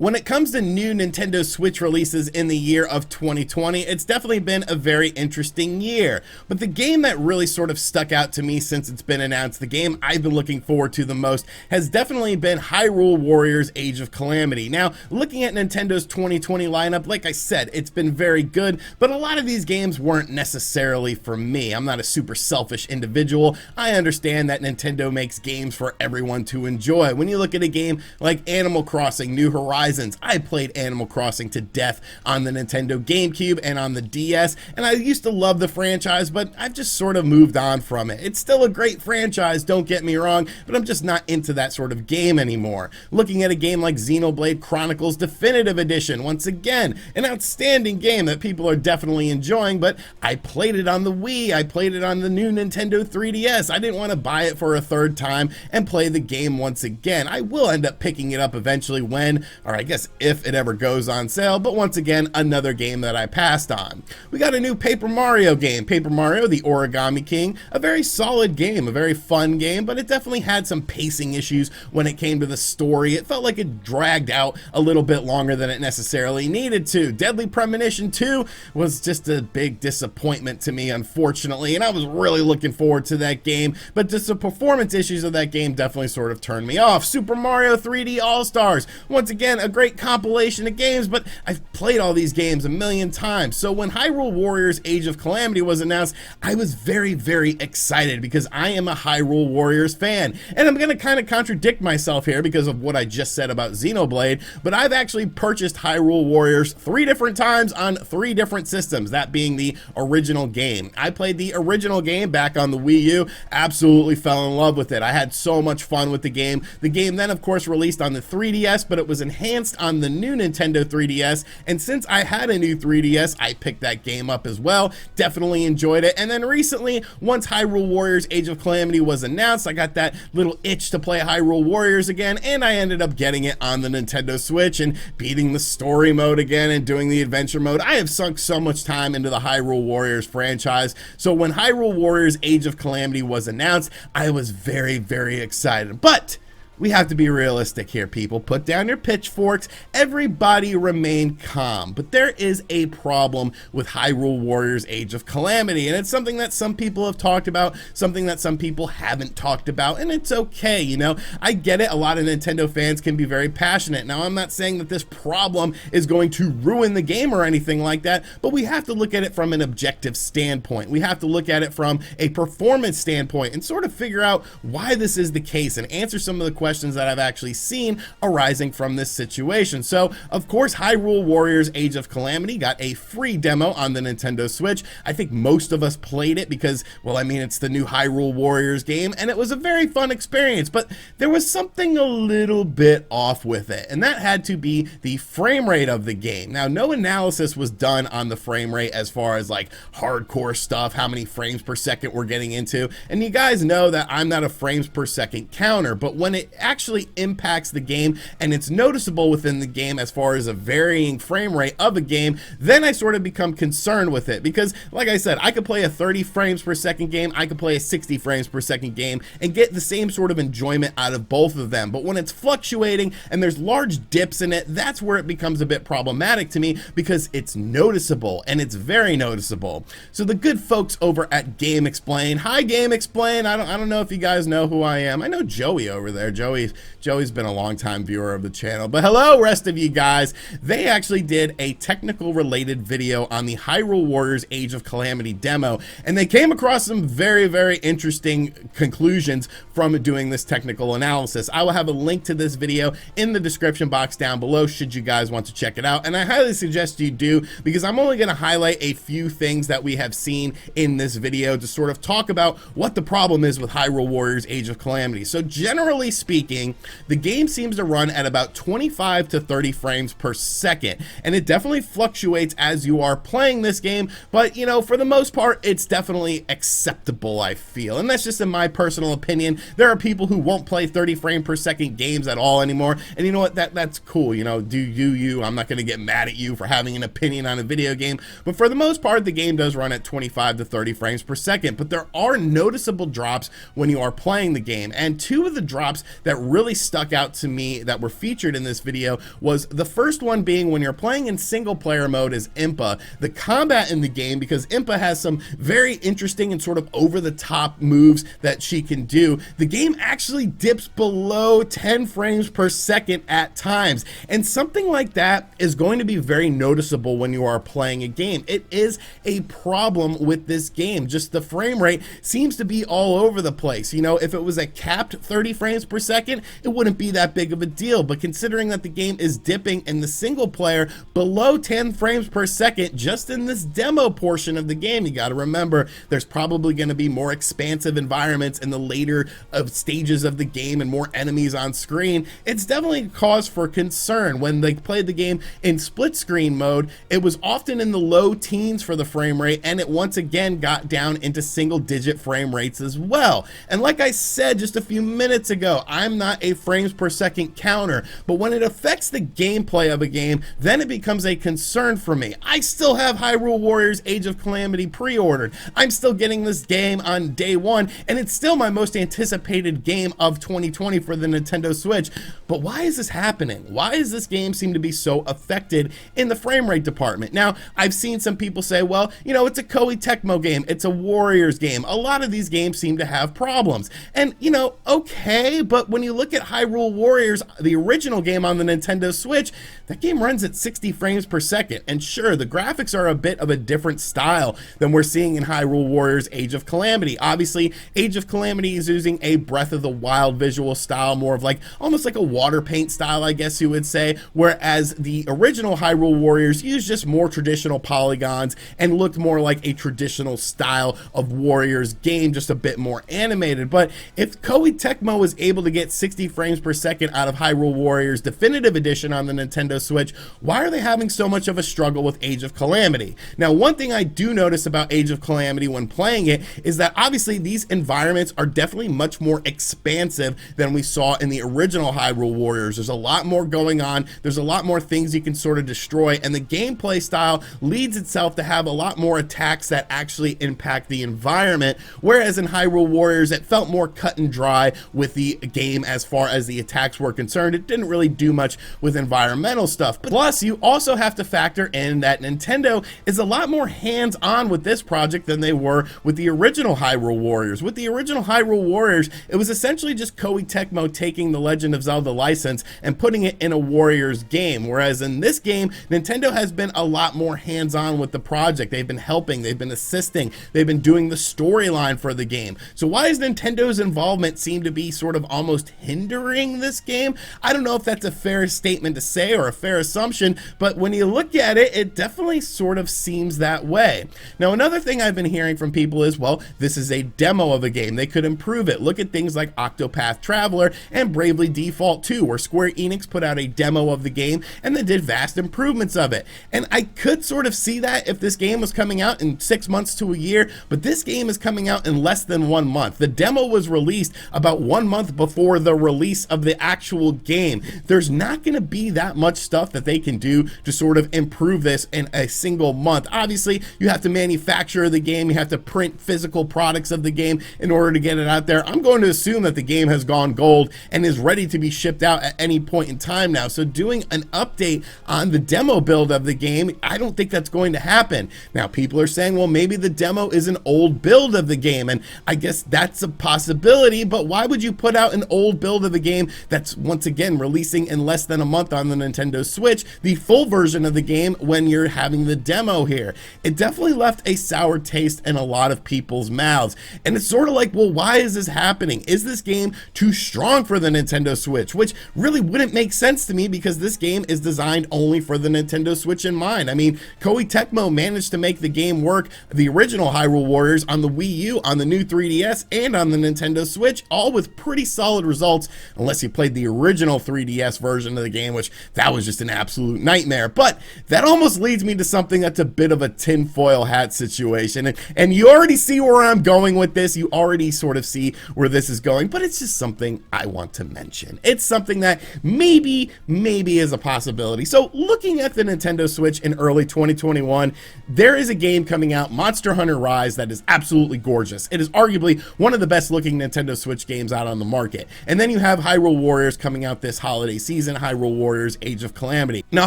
When it comes to new Nintendo Switch releases in the year of 2020, it's definitely been a very interesting year. But the game that really sort of stuck out to me since it's been announced, the game I've been looking forward to the most, has definitely been Hyrule Warriors Age of Calamity. Now, looking at Nintendo's 2020 lineup, like I said, it's been very good, but a lot of these games weren't necessarily for me. I'm not a super selfish individual. I understand that Nintendo makes games for everyone to enjoy. When you look at a game like Animal Crossing New Horizons, I played Animal Crossing to death on the Nintendo GameCube and on the DS, and I used to love the franchise, but I've just sort of moved on from it. It's still a great franchise, don't get me wrong, but I'm just not into that sort of game anymore. Looking at a game like Xenoblade Chronicles Definitive Edition, once again, an outstanding game that people are definitely enjoying, but I played it on the Wii, I played it on the new Nintendo 3DS. I didn't want to buy it for a third time and play the game once again. I will end up picking it up eventually when, or I guess if it ever goes on sale, but once again, another game that I passed on. We got a new Paper Mario game, Paper Mario the Origami King, a very solid game, a very fun game, but it definitely had some pacing issues when it came to the story. It felt like it dragged out a little bit longer than it necessarily needed to. Deadly Premonition 2 was just a big disappointment to me, unfortunately, and I was really looking forward to that game, but just the performance issues of that game definitely sort of turned me off. Super Mario 3D All-Stars, once again, a great compilation of games, but I've played all these games a million times. So when Hyrule Warriors Age of Calamity was announced, I was very, very excited because I am a Hyrule Warriors fan. And I'm going to kind of contradict myself here because of what I just said about Xenoblade, but I've actually purchased Hyrule Warriors 3 different times on 3 different systems, that being the original game. I played the original game back on the Wii U, absolutely fell in love with it. I had so much fun with the game. The game then, of course, released on the 3DS, but it was enhanced on the new Nintendo 3DS, and since I had a new 3DS, I picked that game up as well. Definitely enjoyed it. And then recently, once Hyrule Warriors Age of Calamity was announced, I got that little itch to play Hyrule Warriors again, and I ended up getting it on the Nintendo Switch and beating the story mode again and doing the adventure mode. I have sunk so much time into the Hyrule Warriors franchise, so when Hyrule Warriors Age of Calamity was announced, I was very, very excited. But we have to be realistic here, people. Put down your pitchforks. Everybody remain calm. But there is a problem with Hyrule Warriors Age of Calamity, and it's something that some people have talked about, something that some people haven't talked about, and it's okay, you know? I get it. A lot of Nintendo fans can be very passionate. Now, I'm not saying that this problem is going to ruin the game or anything like that, but we have to look at it from an objective standpoint. We have to look at it from a performance standpoint and sort of figure out why this is the case and answer some of the questions that I've actually seen arising from this situation. So, of course, Hyrule Warriors Age of Calamity got a free demo on the Nintendo Switch. I think most of us played it because, well, I mean, it's the new Hyrule Warriors game, and it was a very fun experience, but there was something a little bit off with it, and that had to be the frame rate of the game. Now, no analysis was done on the frame rate as far as, like, hardcore stuff, how many frames per second we're getting into, and you guys know that I'm not a frames per second counter, but when it actually impacts the game and it's noticeable within the game as far as a varying frame rate of a game, then I sort of become concerned with it because, like I said, I could play a 30 frames per second game, I could play a 60 frames per second game and get the same sort of enjoyment out of both of them. But when it's fluctuating and there's large dips in it, that's where it becomes a bit problematic to me because it's noticeable, and it's very noticeable. So the good folks over at Game Explain, hi Game Explain, I don't know if you guys know who I am. I know Joey over there. Joey's been a long time viewer of the channel, but hello rest of you guys. They actually did a technical related video on the Hyrule Warriors Age of Calamity demo, and they came across some very, very interesting conclusions from doing this technical analysis. I will have a link to this video in the description box down below should you guys want to check it out, and I highly suggest you do because I'm only going to highlight a few things that we have seen in this video to sort of talk about what the problem is with Hyrule Warriors Age of Calamity. So generally speaking, the game seems to run at about 25 to 30 frames per second, and it definitely fluctuates as you are playing this game, but you know, for the most part, it's definitely acceptable, I feel, and that's just in my personal opinion. There are people who won't play 30 frame per second games at all anymore, and you know what, that's cool, you know, do you. I'm not going to get mad at you for having an opinion on a video game, but for the most part, the game does run at 25 to 30 frames per second, but there are noticeable drops when you are playing the game, and two of the drops that really stuck out to me that were featured in this video was the first one being when you're playing in single player mode as Impa, the combat in the game, because Impa has some very interesting and sort of over the top moves that she can do, the game actually dips below 10 frames per second at times. And something like that is going to be very noticeable when you are playing a game. It is a problem with this game. Just the frame rate seems to be all over the place. You know, if it was a capped 30 frames per second, it wouldn't be that big of a deal. But considering that the game is dipping in the single player below 10 frames per second just in this demo portion of the game, you got to remember there's probably going to be more expansive environments in the later stages of the game and more enemies on screen. It's definitely a cause for concern. When they played the game in split screen mode, it was often in the low teens for the frame rate, and it once again got down into single digit frame rates as well. And like I said just a few minutes ago, I'm not a frames per second counter, but when it affects the gameplay of a game, then it becomes a concern for me. I still have Hyrule Warriors Age of Calamity pre-ordered. I'm still getting this game on day one, and it's still my most anticipated game of 2020 for the Nintendo Switch. But why is this happening? Why does this game seem to be so affected in the frame rate department? Now, I've seen some people say, well, you know, it's a Koei Tecmo game, it's a Warriors game. A lot of these games seem to have problems. And, you know, okay, but when you look at Hyrule Warriors, the original game on the Nintendo Switch, that game runs at 60 frames per second. And sure, the graphics are a bit of a different style than we're seeing in Hyrule Warriors Age of Calamity. Obviously, Age of Calamity is using a Breath of the Wild visual style, more of like almost like a water paint style, I guess you would say, whereas the original Hyrule Warriors used just more traditional polygons and looked more like a traditional style of Warriors game, just a bit more animated. But if Koei Tecmo was able to get 60 frames per second out of Hyrule Warriors Definitive Edition on the Nintendo Switch, why are they having so much of a struggle with Age of Calamity? Now, one thing I do notice about Age of Calamity when playing it is that obviously these environments are definitely much more expansive than we saw in the original Hyrule Warriors. There's a lot more going on, there's a lot more things you can sort of destroy, and the gameplay style leads itself to have a lot more attacks that actually impact the environment, whereas in Hyrule Warriors it felt more cut and dry with the game as far as the attacks were concerned. It didn't really do much with environmental stuff. But plus, you also have to factor in that Nintendo is a lot more hands-on with this project than they were with the original Hyrule Warriors. With the original Hyrule Warriors, it was essentially just Koei Tecmo taking the Legend of Zelda license and putting it in a Warriors game, whereas in this game, Nintendo has been a lot more hands-on with the project. They've been helping, they've been assisting, they've been doing the storyline for the game. So why does Nintendo's involvement seem to be sort of almost hindering this game? I don't know if that's a fair statement to say or a fair assumption, but when you look at it, it definitely sort of seems that way. Now, another thing I've been hearing from people is, well, this is a demo of a game. They could improve it. Look at things like Octopath Traveler and Bravely Default 2, where Square Enix put out a demo of the game and they did vast improvements of it. And I could sort of see that if this game was coming out in 6 months to a year, but this game is coming out in less than 1 month. The demo was released about 1 month before the release of the actual game. There's not going to be that much stuff that they can do to sort of improve this in a single month. Obviously, you have to manufacture the game, you have to print physical products of the game in order to get it out there. I'm going to assume that the game has gone gold and is ready to be shipped out at any point in time now. So doing an update on the demo build of the game, I don't think that's going to happen. Now, people are saying, well, maybe the demo is an old build of the game, and I guess that's a possibility, but why would you put out an old build of the game that's once again releasing in less than a month on the Nintendo Switch, the full version of the game, when you're having the demo here? It definitely left a sour taste in a lot of people's mouths, and it's sort of like, well, why is this happening? Is this game too strong for the Nintendo Switch? Which really wouldn't make sense to me, because this game is designed only for the Nintendo Switch in mind. I mean, Koei Tecmo managed to make the game work, the original Hyrule Warriors, on the Wii U, on the new 3DS, and on the Nintendo Switch, all with pretty solid results, unless you played the original 3DS version of the game, which that was just an absolute nightmare. But that almost leads me to something that's a bit of a tinfoil hat situation, and you already see where I'm going with this. You already sort of see where this is going, but it's just something I want to mention. It's something that maybe is a possibility. So looking at the Nintendo Switch in early 2021, there is a game coming out, Monster Hunter Rise, that is absolutely gorgeous. It is arguably one of the best looking Nintendo Switch games out on the market. And then you have Hyrule Warriors coming out this holiday season, Hyrule Warriors Age of Calamity. Now,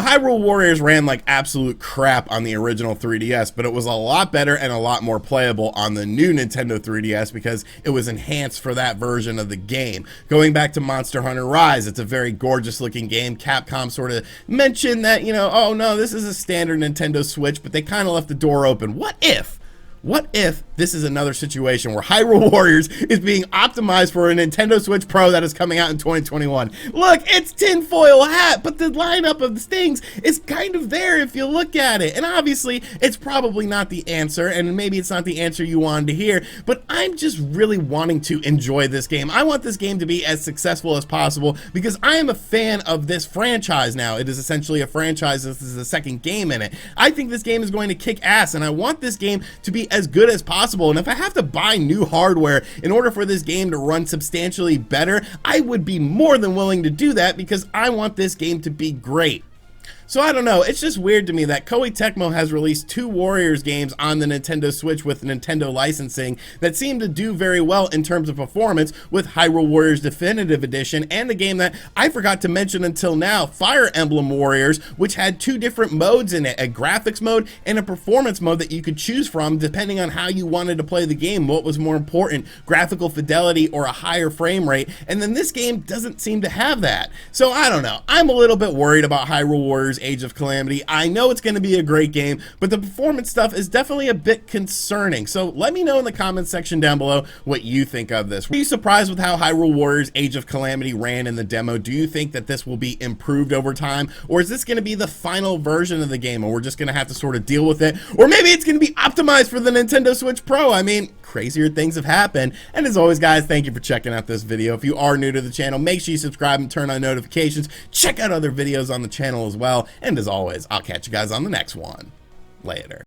Hyrule Warriors ran like absolute crap on the original 3DS, but it was a lot better and a lot more playable on the new Nintendo 3DS because it was enhanced for that version of the game. Going back to Monster Hunter Rise, it's a very gorgeous looking game. Capcom sort of mentioned that, you know, oh no, this is a standard Nintendo Switch, but they kind of left the door open. What if this is another situation where Hyrule Warriors is being optimized for a Nintendo Switch Pro that is coming out in 2021? Look, it's Tinfoil Hat, but the lineup of the things is kind of there if you look at it. And obviously, it's probably not the answer, and maybe it's not the answer you wanted to hear, but I'm just really wanting to enjoy this game. I want this game to be as successful as possible because I am a fan of this franchise now. It is essentially a franchise. This is the second game in it. I think this game is going to kick ass, and I want this game to be as good as possible. And if I have to buy new hardware in order for this game to run substantially better, I would be more than willing to do that because I want this game to be great. So I don't know, it's just weird to me that Koei Tecmo has released 2 Warriors games on the Nintendo Switch with Nintendo licensing that seem to do very well in terms of performance, with Hyrule Warriors Definitive Edition and the game that I forgot to mention until now, Fire Emblem Warriors, which had 2 different modes in it, a graphics mode and a performance mode that you could choose from depending on how you wanted to play the game, what was more important, graphical fidelity or a higher frame rate, and then this game doesn't seem to have that. So I don't know, I'm a little bit worried about Hyrule Warriors Age of Calamity. I know it's going to be a great game, but the performance stuff is definitely a bit concerning. So let me know in the comments section down below what you think of this. Were you surprised with how Hyrule Warriors Age of Calamity ran in the demo? Do you think that this will be improved over time, or is this going to be the final version of the game and we're just going to have to sort of deal with it? Or maybe it's going to be optimized for the Nintendo Switch Pro. I mean, crazier things have happened. And as always, guys, thank you for checking out this video. If you are new to the channel, make sure you subscribe and turn on notifications. Check out other videos on the channel as well. And as always, I'll catch you guys on the next one. Later.